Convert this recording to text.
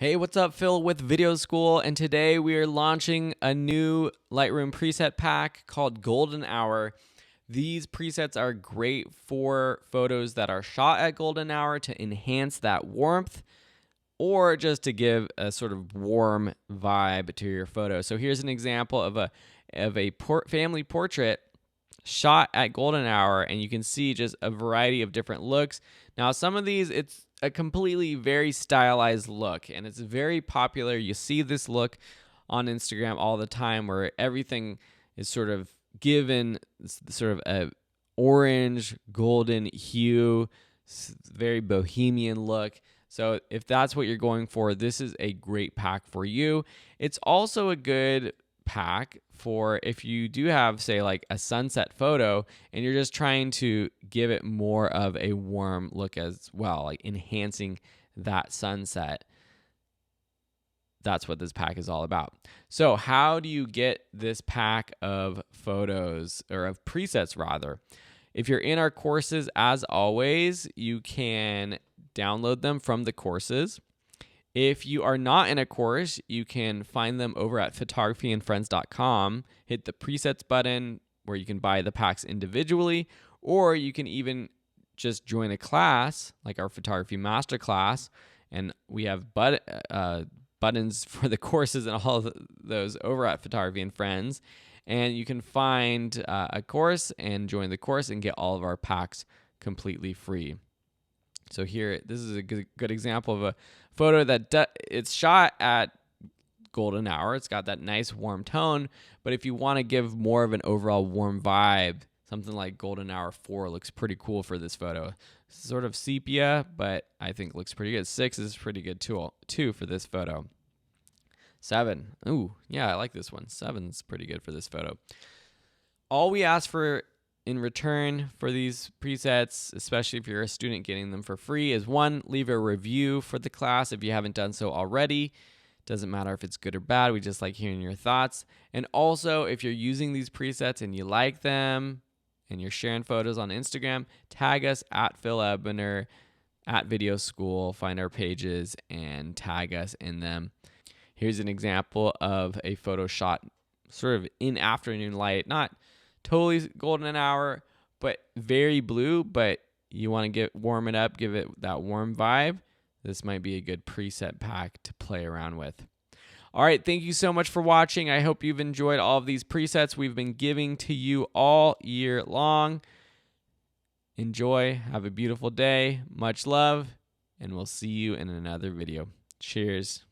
Hey, what's up? Phil with Video School, and today we are launching a new Lightroom preset pack called Golden Hour. These presets are great for photos that are shot at golden hour to enhance that warmth or just to give a sort of warm vibe to your photo. So here's an example of a family portrait shot at golden hour, and you can see just a variety of different looks. Now, some of these, it's a completely very stylized look, and it's very popular. You see this look on Instagram all the time where everything is sort of given sort of a orange golden hue, very bohemian look. So if that's what you're going for, this is a great pack for you. It's also a good pack for if you do have, say, like a sunset photo and you're just trying to give it more of a warm look as well, like enhancing that sunset. That's what this pack is all about. So how do you get this pack of photos, or of presets rather? If you're in our courses, as always, you can download them from the courses. If you are not in a course, you can find them over at photographyandfriends.com. Hit the presets button where you can buy the packs individually, or you can even just join a class like our photography master class, and we have buttons for the courses and all of those over at Photography and Friends. And you can find a course and join the course and get all of our packs completely free. So here, this is a good example of a photo that it's shot at golden hour. It's got that nice warm tone, but if you want to give more of an overall warm vibe, something like golden hour 4 looks pretty cool for this photo. Sort of sepia, but I think looks pretty good. 6 is pretty good too for this photo. 7, ooh, yeah, I like this one. 7's pretty good for this photo. All we ask for in return for these presets, especially if you're a student getting them for free, is 1, leave a review for the class if you haven't done so already. Doesn't matter if it's good or bad, we just like hearing your thoughts. And also, if you're using these presets and you like them and you're sharing photos on Instagram, tag us at Phil Ebner, at Video School, find our pages and tag us in them. Here's an example of a photo shot sort of in afternoon light, not totally golden hour, but very blue, but you want to warm it up, give it that warm vibe. This might be a good preset pack to play around with. All right, thank you so much for watching. I hope you've enjoyed all of these presets we've been giving to you all year long. Enjoy, have a beautiful day, much love, and we'll see you in another video. Cheers.